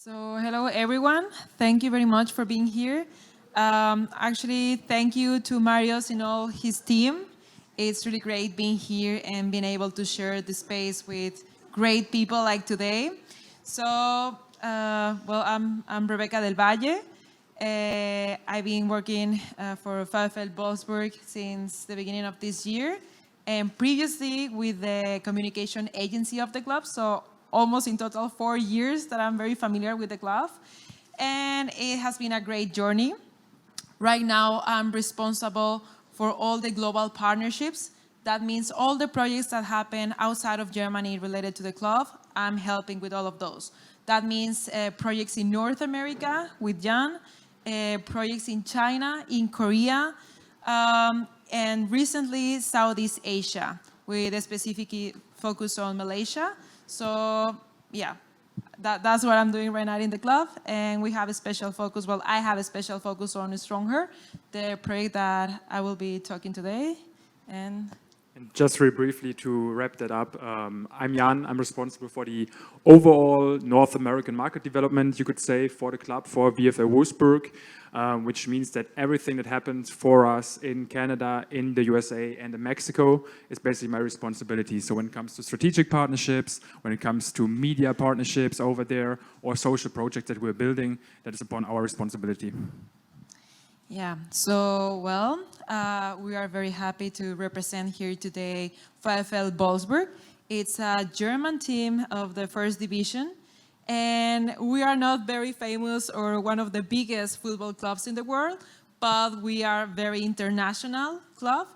So, hello everyone. Thank you very much for being here. Actually, thank you to Marius and all his team. It's really great being here and being able to share the space with great people like today. So, I'm Rebeca del Valle. I've been working for VfL Wolfsburg since the beginning of this year, and previously with the communication agency of the club. So almost in total 4 years that I'm very familiar with the club, and it has been a great journey. Right now, I'm responsible for all the global partnerships. That means all the projects that happen outside of Germany related to the club, I'm helping with all of those. That means projects in North America with Jan, projects in China, in Korea, and recently Southeast Asia with a specific focus on Malaysia. So yeah, that's what I'm doing right now in the club. And we have a special focus, well, I have a special focus on StrongHER, the project that I will be talking today. And just very briefly to wrap that up, I'm Jan. I'm responsible for the overall North American market development, you could say, for the club, for VfL Wolfsburg, which means that everything that happens for us in Canada, in the USA, and in Mexico is basically my responsibility. So when it comes to strategic partnerships, when it comes to media partnerships over there, or social projects that we're building, that is upon our responsibility. Yeah, so we are very happy to represent here today VfL Wolfsburg. It's a German team of the first division, and we are not very famous or one of the biggest football clubs in the world, but we are very international club.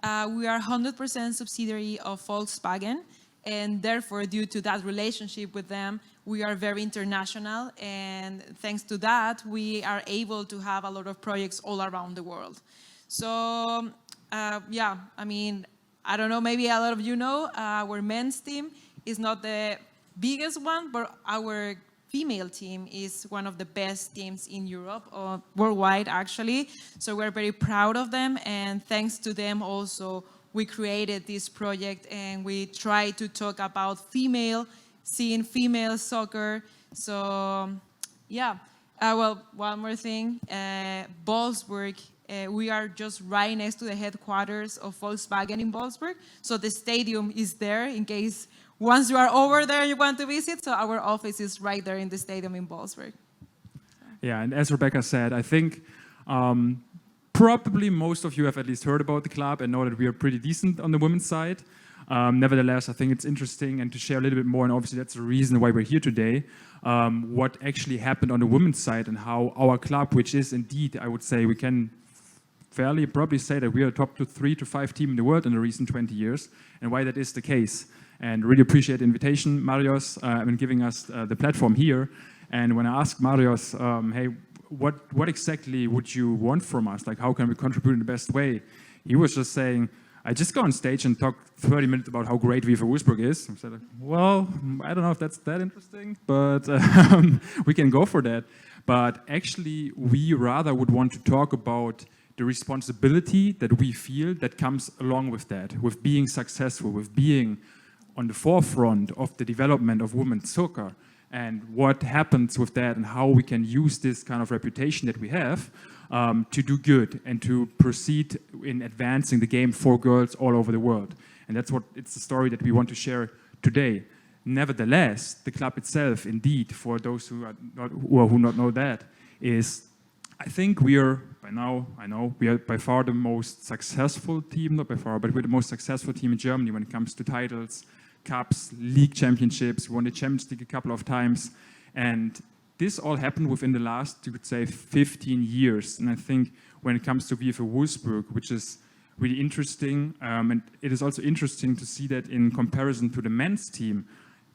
We are 100% subsidiary of Volkswagen, and therefore, due to that relationship with them, we are very international, and thanks to that, we are able to have a lot of projects all around the world. So, I don't know, maybe a lot of you know, our men's team is not the biggest one, but our female team is one of the best teams in Europe, or worldwide actually. So we're very proud of them, and thanks to them also, we created this project, and we try to talk about seeing female soccer. So, one more thing, Wolfsburg, we are just right next to the headquarters of Volkswagen in Wolfsburg. So the stadium is there in case once you are over there you want to visit. So our office is right there in the stadium in Wolfsburg. Yeah, and as Rebeca said, I think probably most of you have at least heard about the club and know that we are pretty decent on the women's side. Nevertheless, I think it's interesting and to share a little bit more, and obviously that's the reason why we're here today, what actually happened on the women's side and how our club, which is indeed, I would say, we can fairly probably say that we are a top 3 to 5 team in the world in the recent 20 years, and why that is the case. And really appreciate the invitation, Marius, and giving us the platform here. And when I asked Marius, hey, what exactly would you want from us? Like, how can we contribute in the best way? He was just saying, I just go on stage and talk 30 minutes about how great VfL Wolfsburg is. I said, well, I don't know if that's that interesting, but we can go for that. But actually, we rather would want to talk about the responsibility that we feel that comes along with that, with being successful, with being on the forefront of the development of women's soccer, and what happens with that, and how we can use this kind of reputation that we have to do good and to proceed in advancing the game for girls all over the world. And that's what it's the story that we want to share today. Nevertheless, the club itself, indeed, for those who not know that, is, I think we are, by now, I know, we are by far the most successful team, not by far, but we're the most successful team in Germany when it comes to titles, cups, league championships. We won the Champions League a couple of times. And this all happened within the last, you could say, 15 years. And I think when it comes to VfL Wolfsburg, which is really interesting, and it is also interesting to see that in comparison to the men's team,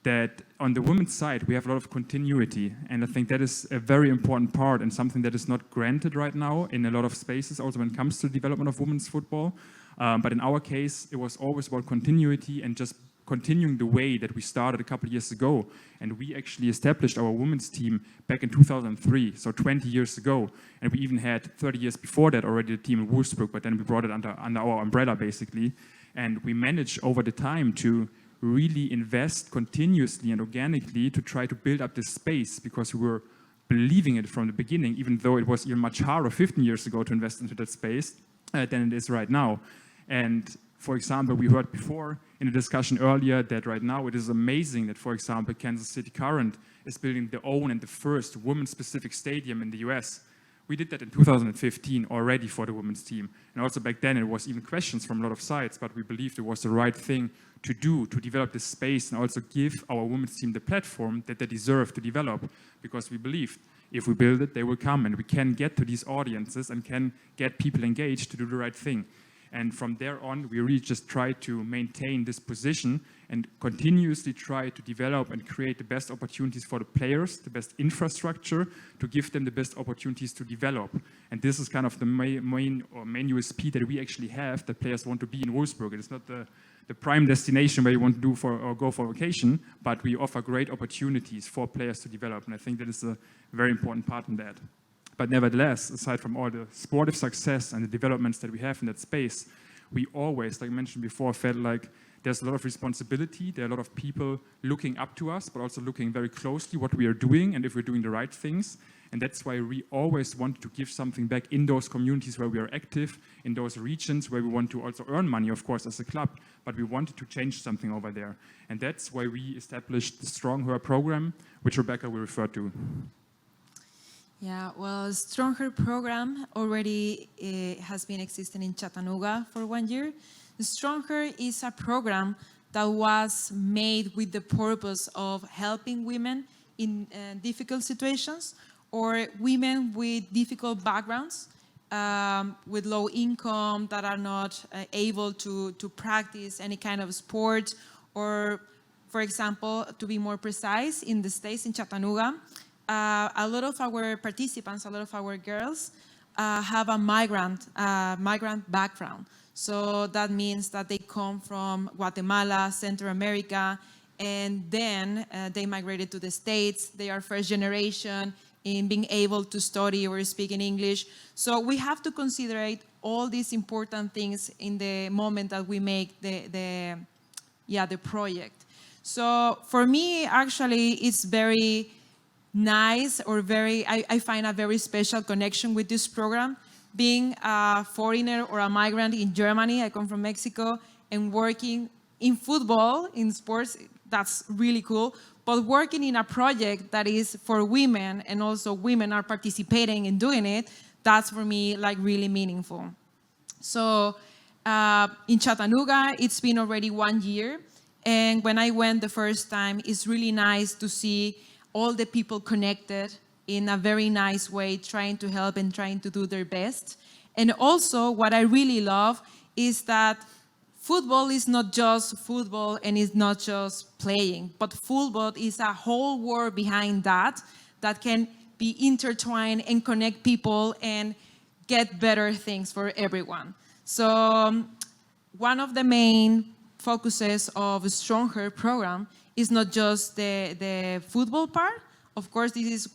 that on the women's side, we have a lot of continuity. And I think that is a very important part and something that is not granted right now in a lot of spaces, also when it comes to the development of women's football. But in our case, it was always about continuity and just continuing the way that we started a couple of years ago. And we actually established our women's team back in 2003, so 20 years ago. And we even had 30 years before that already the team in Wolfsburg, but then we brought it under our umbrella, basically. And we managed over the time to really invest continuously and organically to try to build up this space, because we were believing it from the beginning, even though it was even much harder 15 years ago to invest into that space than it is right now. And for example, we heard before in a discussion earlier that right now it is amazing that, for example, Kansas City Current is building their own and the first women's-specific stadium in the US. We did that in 2015 already for the women's team. And also back then it was even questions from a lot of sides, but we believed it was the right thing to do, to develop this space and also give our women's team the platform that they deserve to develop, because we believed if we build it, they will come and we can get to these audiences and can get people engaged to do the right thing. And from there on, we really just try to maintain this position and continuously try to develop and create the best opportunities for the players, the best infrastructure, to give them the best opportunities to develop. And this is kind of the main USP that we actually have, that players want to be in Wolfsburg. It's not the prime destination where you want to do or go for vacation, but we offer great opportunities for players to develop. And I think that is a very important part in that. But nevertheless, aside from all the sportive success and the developments that we have in that space, we always, like I mentioned before, felt like there's a lot of responsibility. There are a lot of people looking up to us, but also looking very closely what we are doing and if we're doing the right things. And that's why we always want to give something back in those communities where we are active, in those regions where we want to also earn money, of course, as a club, but we wanted to change something over there. And that's why we established the StrongHER program, which Rebeca will refer to. Yeah, well, StrongHER program already has been existing in Chattanooga for 1 year. StrongHER is a program that was made with the purpose of helping women in difficult situations, or women with difficult backgrounds, with low income, that are not able to practice any kind of sport, or, for example, to be more precise, in the States, in Chattanooga, a lot of our participants, a lot of our girls have a migrant background. So that means that they come from Guatemala, Central America, and then they migrated to the States. They are first generation in being able to study or speak in English. So we have to consider all these important things in the moment that we make the project. So for me, actually, it's very nice, or I find a very special connection with this program. Being a foreigner or a migrant in Germany, I come from Mexico, and working in football, in sports, that's really cool. But working in a project that is for women, and also women are participating in doing it, that's for me like really meaningful. So in Chattanooga, it's been already 1 year. And when I went the first time, it's really nice to see all the people connected in a very nice way, trying to help and trying to do their best. And also, what I really love is that football is not just football and it's not just playing, but football is a whole world behind that can be intertwined and connect people and get better things for everyone. So one of the main focuses of StrongHER program is not just the football part. Of course, this is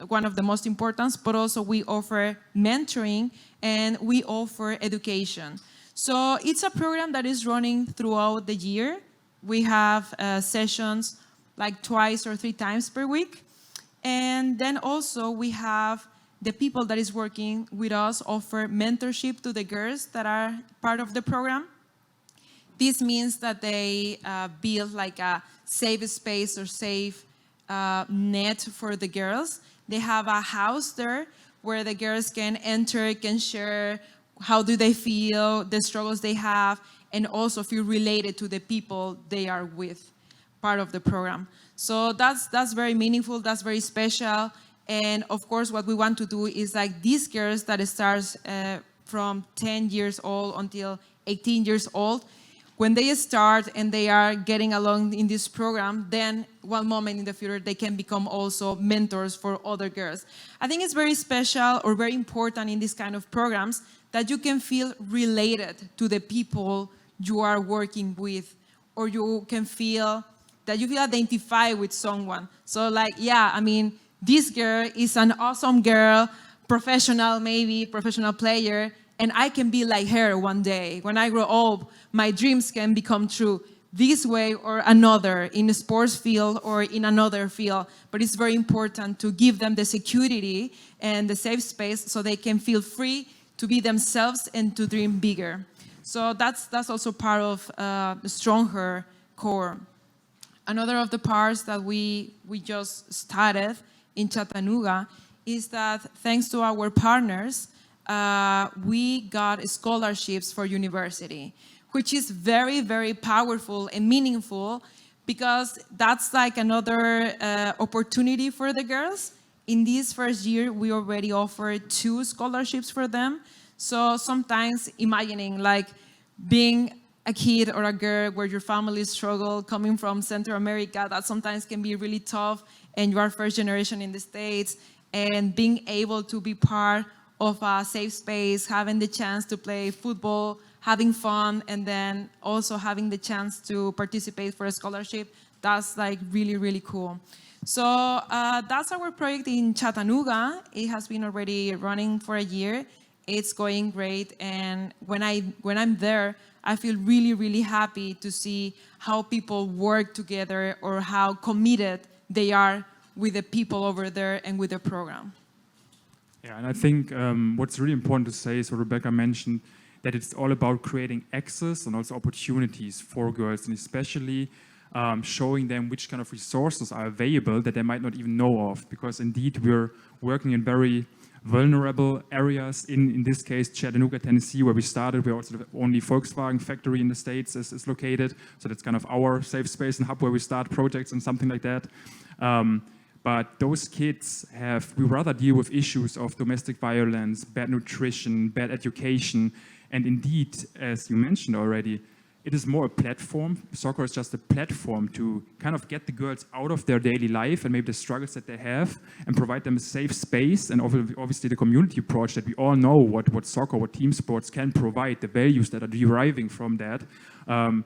one of the most important, but also we offer mentoring and we offer education. So it's a program that is running throughout the year. We have sessions like 2 or 3 times per week. And then also we have the people that is working with us offer mentorship to the girls that are part of the program. This means that they build like a safe space or safe net for the girls. They have a house there where the girls can enter, can share how do they feel, the struggles they have, and also feel related to the people they are with, part of the program. So that's very meaningful, that's very special. And of course, what we want to do is like these girls that starts from 10 years old until 18 years old, when they start and they are getting along in this program, then one moment in the future, they can become also mentors for other girls. I think it's very special or very important in these kind of programs that you can feel related to the people you are working with, or you can feel that you feel identified with someone. So like, yeah, I mean, this girl is an awesome girl, professional maybe, professional player, and I can be like her one day. When I grow up, my dreams can become true this way or another in a sports field or in another field, but it's very important to give them the security and the safe space so they can feel free to be themselves and to dream bigger. So that's also part of the StrongHER core. Another of the parts that we just started in Chattanooga is that thanks to our partners, we got scholarships for university, which is very, very powerful and meaningful because that's like another opportunity for the girls. In this first year, we already offered 2 scholarships for them. So sometimes imagining like being a kid or a girl where your family struggle coming from Central America, that sometimes can be really tough, and you are first generation in the States, and being able to be part of a safe space, having the chance to play football, having fun, and then also having the chance to participate for a scholarship, that's like really, really cool. So that's our project in Chattanooga. It has been already running for a year. It's going great, and when I'm there, I feel really, really happy to see how people work together or how committed they are with the people over there and with the program. Yeah, and I think what's really important to say is what Rebeca mentioned, that it's all about creating access and also opportunities for girls, and especially showing them which kind of resources are available that they might not even know of. Because indeed, we're working in very vulnerable areas, in this case, Chattanooga, Tennessee, where we started. We're also the only Volkswagen factory in the States is located. So that's kind of our safe space and hub where we start projects and something like that. But those kids we rather deal with issues of domestic violence, bad nutrition, bad education. And indeed, as you mentioned already, it is more a platform. Soccer is just a platform to kind of get the girls out of their daily life and maybe the struggles that they have and provide them a safe space. And obviously the community approach that we all know what soccer, what team sports can provide, the values that are deriving from that,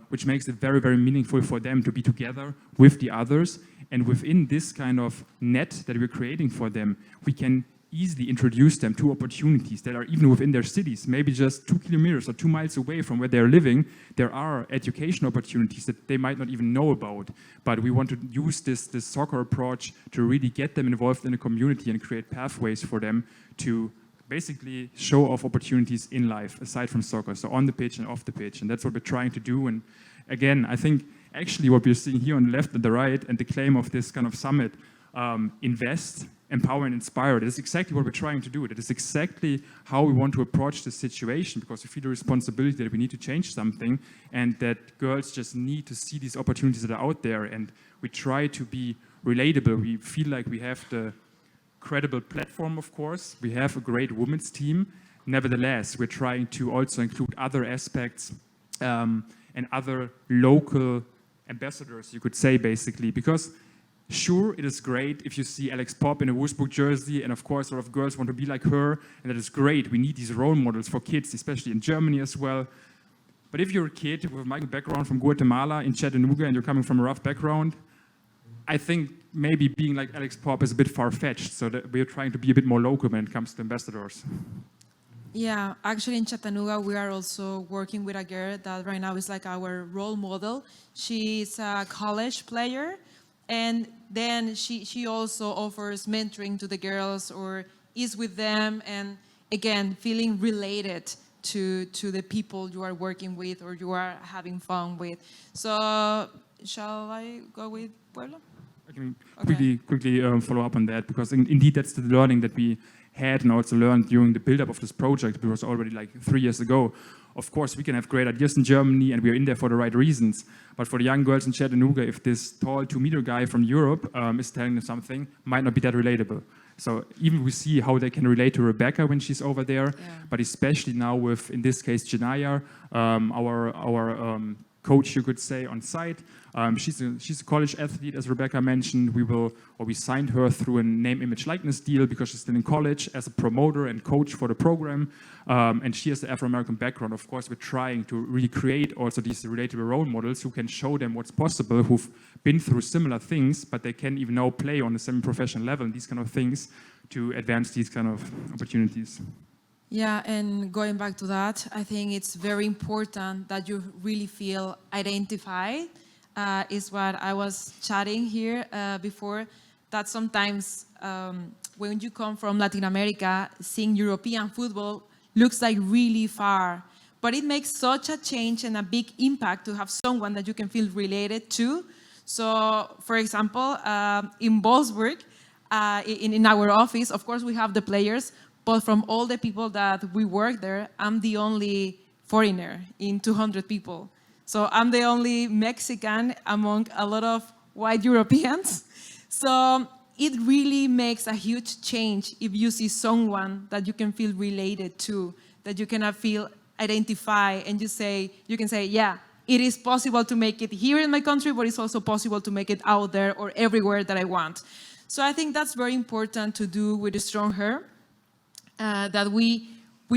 which makes it very, very meaningful for them to be together with the others. And within this kind of net that we're creating for them, we can easily introduce them to opportunities that are even within their cities, maybe just 2 kilometers or 2 miles away from where they're living. There are education opportunities that they might not even know about. But we want to use this soccer approach to really get them involved in the community and create pathways for them to basically show off opportunities in life, aside from soccer, so on the pitch and off the pitch. And that's what we're trying to do. And again, I think actually what we're seeing here on the left and the right, and the claim of this kind of summit, invest, empower, and inspire. That is exactly what we're trying to do. That is exactly how we want to approach this situation, because we feel the responsibility that we need to change something, and that girls just need to see these opportunities that are out there. And we try to be relatable. We feel like we have the credible platform, of course. We have a great women's team. Nevertheless, we're trying to also include other aspects and other local ambassadors, you could say, basically, because sure, it is great if you see Alex Pop in a Wolfsburg jersey, and of course, a lot of girls want to be like her, and that is great. We need these role models for kids, especially in Germany as well. But if you're a kid with a migrant background from Guatemala in Chattanooga and you're coming from a rough background, I think maybe being like Alex Pop is a bit far-fetched, so that we're trying to be a bit more local when it comes to ambassadors. Yeah, actually in Chattanooga, we are also working with a girl that right now is like our role model. She's a college player, and then she also offers mentoring to the girls or is with them, and again, feeling related to the people you are working with or you are having fun with. So shall I go with Puebla? I can quickly follow up on that, because indeed that's the learning that we had and also learned during the build-up of this project. It was already like 3 years ago. Of course, we can have great ideas in Germany and we're in there for the right reasons. But for the young girls in Chattanooga, if this tall 2-meter guy from Europe is telling them something, might not be that relatable. So even we see how they can relate to Rebeca when she's over there, but especially now with, in this case, Janaya, our coach, you could say, on site. She's a college athlete, as Rebeca mentioned. We signed her through a name, image, likeness deal because she's still in college as a promoter and coach for the program. And she has the Afro-American background. Of course, we're trying to really create also these relatable role models who can show them what's possible, who've been through similar things, but they can even now play on a semi-professional level and these kind of things to advance these kind of opportunities. Yeah, and going back to that, I think it's very important that you really feel identified. Is what I was chatting here before, that sometimes when you come from Latin America, seeing European football looks like really far. But it makes such a change and a big impact to have someone that you can feel related to. So, for example, in Wolfsburg, in our office, of course, we have the players, but from all the people that we work there, I'm the only foreigner in 200 people. So I'm the only Mexican among a lot of white Europeans. So it really makes a huge change if you see someone that you can feel related to, that you can feel identify, and you can say, yeah, it is possible to make it here in my country, but it's also possible to make it out there or everywhere that I want. So I think that's very important to do with the StrongHER, that we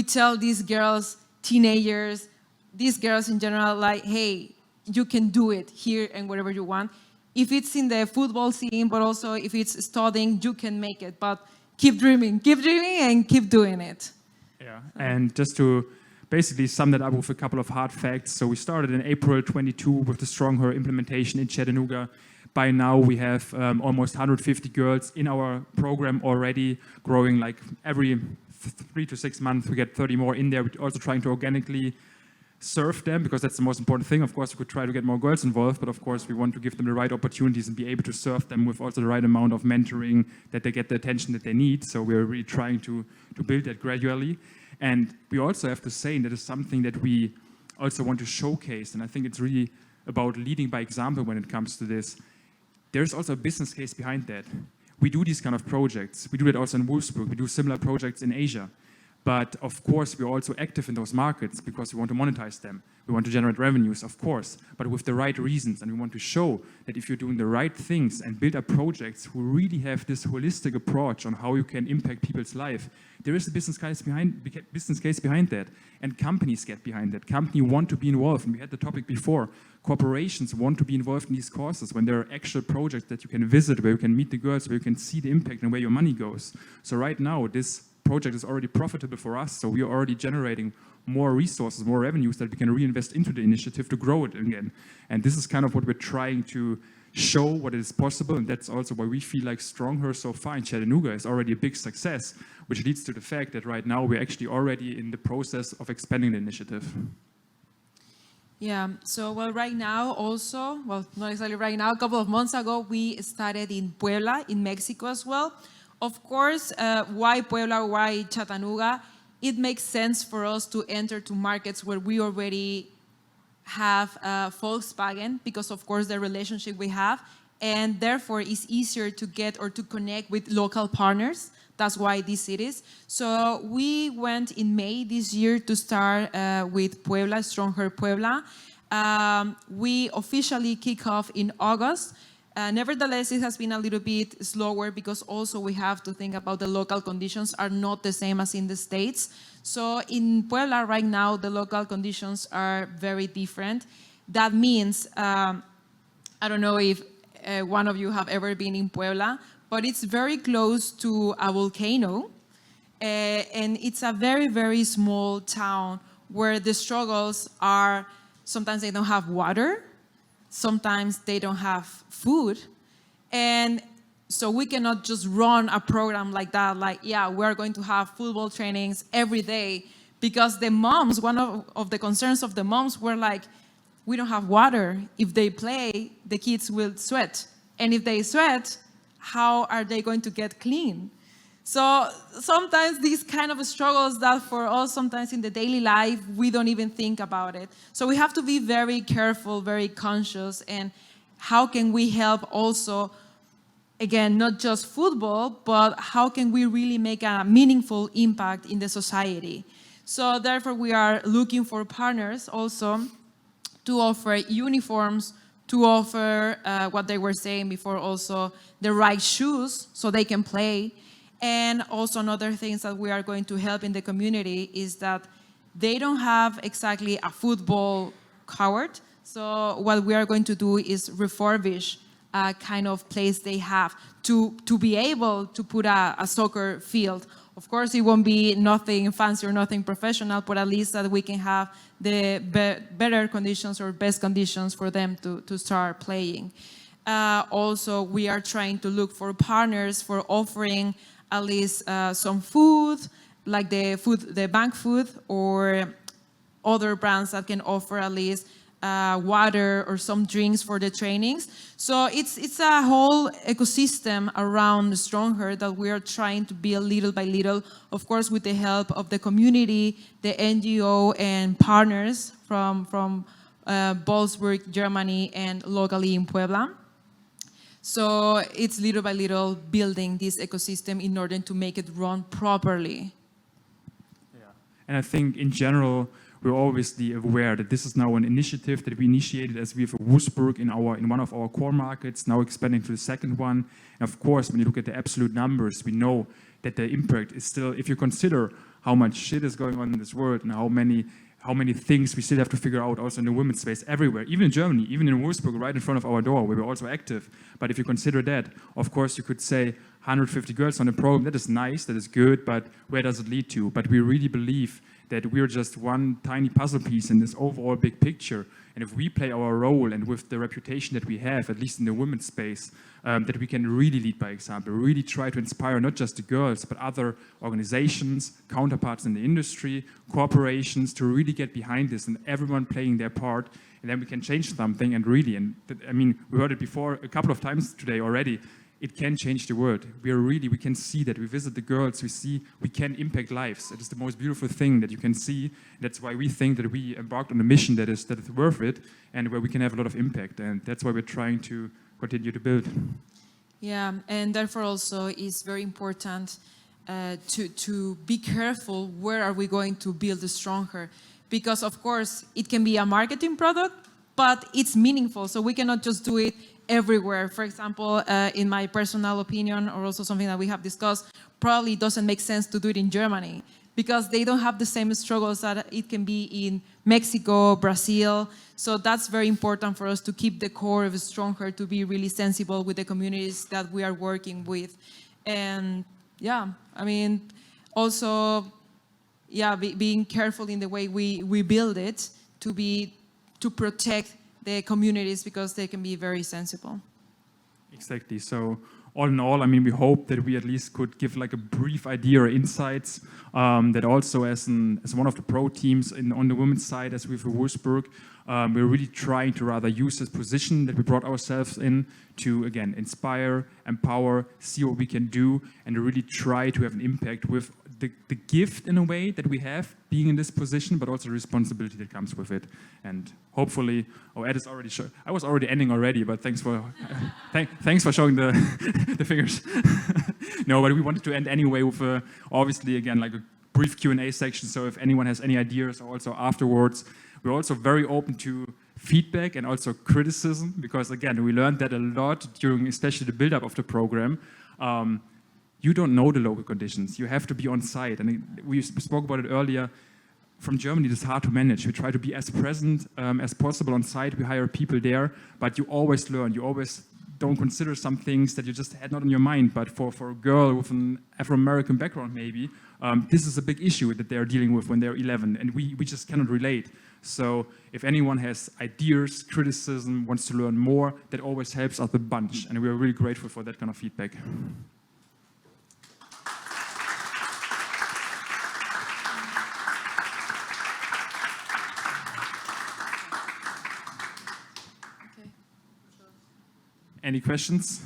tell these girls, teenagers, these girls in general, like, hey, you can do it here and wherever you want. If it's in the football scene, but also if it's studying, you can make it. But keep dreaming and keep doing it. Yeah, and just to basically sum that up with a couple of hard facts. So we started in April 22 with the StrongHER implementation in Chattanooga. By now we have almost 150 girls in our program already, growing like every 3 to 6 months. We get 30 more in there. We're also trying to organically serve them, because that's the most important thing. Of course, we could try to get more girls involved, but of course we want to give them the right opportunities and be able to serve them with also the right amount of mentoring, that they get the attention that they need. So we're really trying to build that gradually. And we also have to say, and that is something that we also want to showcase, and I think it's really about leading by example when it comes to this. There's also a business case behind that. We do these kind of projects. We do that also in Wolfsburg. We do similar projects in Asia. But of course, we're also active in those markets because we want to monetize them. We want to generate revenues, of course, but with the right reasons. And we want to show that if you're doing the right things and build up projects who really have this holistic approach on how you can impact people's life, there is a business case behind that. And companies get behind that. Companies want to be involved. And we had the topic before. Corporations want to be involved in these courses when there are actual projects that you can visit, where you can meet the girls, where you can see the impact and where your money goes. So right now, this project is already profitable for us, so we are already generating more resources, more revenues that we can reinvest into the initiative to grow it again. And this is kind of what we're trying to show, what is possible, and that's also why we feel like StrongHER so far in Chattanooga is already a big success, which leads to the fact that right now we're actually already in the process of expanding the initiative. Yeah, so well, right now also, well, not exactly right now, a couple of months ago, we started in Puebla, in Mexico as well. Of course, why Puebla, why Chattanooga? It makes sense for us to enter to markets where we already have Volkswagen, because of course the relationship we have, and therefore it's easier to get or to connect with local partners. That's why these cities. So we went in May this year to start with Puebla, StrongHER Puebla. We officially kick off in August. Nevertheless, it has been a little bit slower because also we have to think about the local conditions are not the same as in the States. So in Puebla right now, the local conditions are very different. That means, I don't know if one of you have ever been in Puebla, but it's very close to a volcano. And it's a very, very small town where the struggles are, sometimes they don't have water, sometimes they don't have food. And so we cannot just run a program like that, like, yeah, we're going to have football trainings every day, because the moms, one of the concerns of the moms were like, we don't have water. If they play, the kids will sweat. And if they sweat, how are they going to get clean? So sometimes these kind of struggles that for us, sometimes in the daily life, we don't even think about it. So we have to be very careful, very conscious, and how can we help also, again, not just football, but how can we really make a meaningful impact in the society? So therefore, we are looking for partners also to offer uniforms, to offer what they were saying before, also the right shoes so they can play. And also another things that we are going to help in the community is that they don't have exactly a football court. So what we are going to do is refurbish a kind of place they have to be able to put a soccer field. Of course, it won't be nothing fancy or nothing professional, but at least that we can have the better conditions or best conditions for them to start playing. Also, we are trying to look for partners for offering at least some food, like the bank food, or other brands that can offer at least water or some drinks for the trainings. So it's a whole ecosystem around StrongHER that we are trying to build little by little, of course, with the help of the community, the NGO, and partners from Wolfsburg, Germany, and locally in Puebla. So it's little by little building this ecosystem in order to make it run properly. Yeah. And I think in general, we're obviously aware that this is now an initiative that we initiated as VfL Wolfsburg in one of our core markets, now expanding to the second one. And of course, when you look at the absolute numbers, we know that the impact is still, if you consider how much shit is going on in this world and how many things we still have to figure out also in the women's space everywhere, even in Germany, even in Wolfsburg, right in front of our door, where we're also active. But if you consider that, of course, you could say 150 girls on a program, that is nice, that is good, but where does it lead to? But we really believe that we're just one tiny puzzle piece in this overall big picture. And if we play our role, and with the reputation that we have, at least in the women's space, that we can really lead by example, really try to inspire not just the girls, but other organizations, counterparts in the industry, corporations, to really get behind this and everyone playing their part, and then we can change something. And really, I mean, we heard it before a couple of times today already, it can change the world. We can see that. We visit the girls, we see we can impact lives. It is the most beautiful thing that you can see. That's why we think that we embarked on a mission that is worth it, and where we can have a lot of impact. And that's why we're trying to continue to build. Yeah, and therefore also it's very important to be careful where are we going to build the StrongHER. Because of course it can be a marketing product, but it's meaningful. So we cannot just do it everywhere. For example, in my personal opinion, or also something that we have discussed, probably doesn't make sense to do it in Germany because they don't have the same struggles that it can be in Mexico, Brazil. So that's very important for us to keep the core of StrongHER, to be really sensible with the communities that we are working with. And yeah, I mean, also, yeah, being careful in the way we build it to protect the communities, because they can be very sensible. Exactly. So all in all, I mean, we hope that we at least could give like a brief idea or insights that also as one of the pro teams on the women's side, as VfL Wolfsburg, we're really trying to rather use this position that we brought ourselves in to, again, inspire, empower, see what we can do, and really try to have an impact with the gift in a way that we have being in this position, but also the responsibility that comes with it. And hopefully, Ed is already showing. I was already ending already, but thanks for thanks for showing the the fingers. No, but we wanted to end anyway with obviously again like a brief Q&A section. So if anyone has any ideas, also afterwards, we're also very open to feedback and also criticism, because again we learned that a lot during especially the build-up of the program. You don't know the local conditions. You have to be on site. And we spoke about it earlier. From Germany, it's hard to manage. We try to be as present as possible on site. We hire people there, but you always learn. You always don't consider some things that you just had not in your mind. But for a girl with an Afro-American background, maybe, this is a big issue that they're dealing with when they're 11, and we just cannot relate. So if anyone has ideas, criticism, wants to learn more, that always helps us a bunch. And we are really grateful for that kind of feedback. Any questions?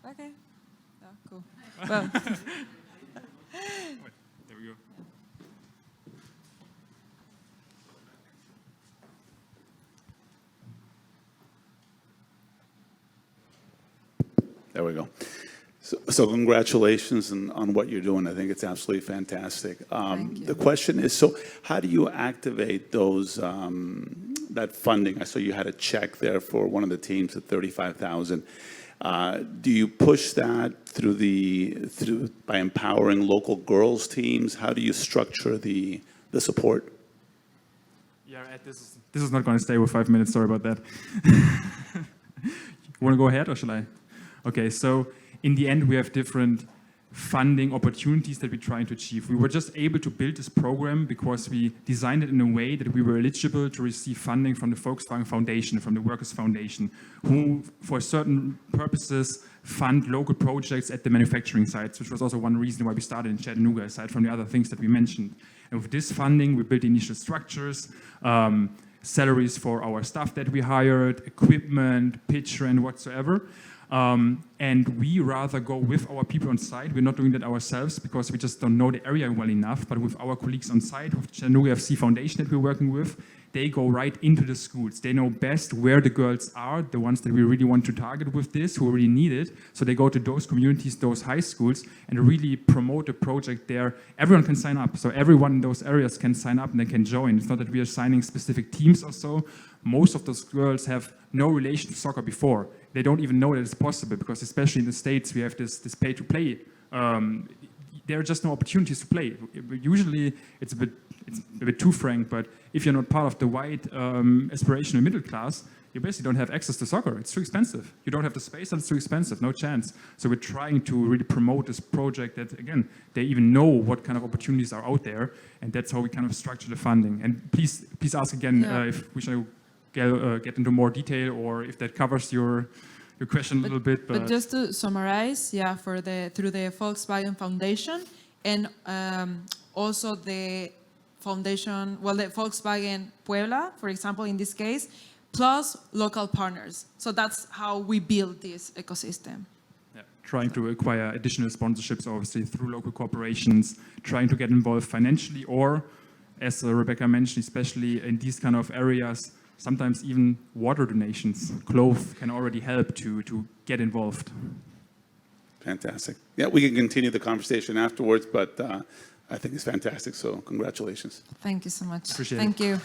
Okay. Oh, cool. Well. There we go. There we go. So congratulations on what you're doing. I think it's absolutely fantastic. Thank you. The question is, so how do you activate those that funding? I saw you had a check there for one of the teams at $35,000. Do you push that through by empowering local girls teams? How do you structure the support? Yeah, Ed, this is not going to stay with 5 minutes. Sorry about that. want to go ahead or shall I? Okay, so in the end, we have different funding opportunities that we're trying to achieve. We were just able to build this program because we designed it in a way that we were eligible to receive funding from the Volkswagen Foundation, from the Workers' Foundation, who, for certain purposes, fund local projects at the manufacturing sites, which was also one reason why we started in Chattanooga, aside from the other things that we mentioned. And with this funding, we built initial structures, salaries for our staff that we hired, equipment, pitch and whatsoever. And we rather go with our people on site. We're not doing that ourselves because we just don't know the area well enough, but with our colleagues on site, with Chattanooga FC Foundation that we're working with, they go right into the schools. They know best where the girls are, the ones that we really want to target with this, who really need it. So they go to those communities, those high schools, and really promote the project there. Everyone can sign up. So everyone in those areas can sign up and they can join. It's not that we are signing specific teams or so. Most of those girls have no relation to soccer before. They don't even know that it's possible because especially in the States, we have this pay-to-play. There are just no opportunities to play. Usually, it's a bit too frank, but if you're not part of the white aspirational middle class, you basically don't have access to soccer. It's too expensive. You don't have the space and it's too expensive, no chance. So we're trying to really promote this project that, again, they even know what kind of opportunities are out there, and that's how we kind of structure the funding. And please ask again if we should get into more detail or if that covers your question a little bit. But just to summarize, yeah, through the Volkswagen Foundation and also the foundation, well, the Volkswagen Puebla, for example, in this case, plus local partners. So that's how we build this ecosystem. Yeah, trying to acquire additional sponsorships, obviously, through local corporations, trying to get involved financially, or, as Rebeca mentioned, especially in these kind of areas, sometimes even water donations, clothes can already help to get involved. Fantastic. Yeah, we can continue the conversation afterwards, but I think it's fantastic, so congratulations. Thank you so much. Appreciate it. Thank you.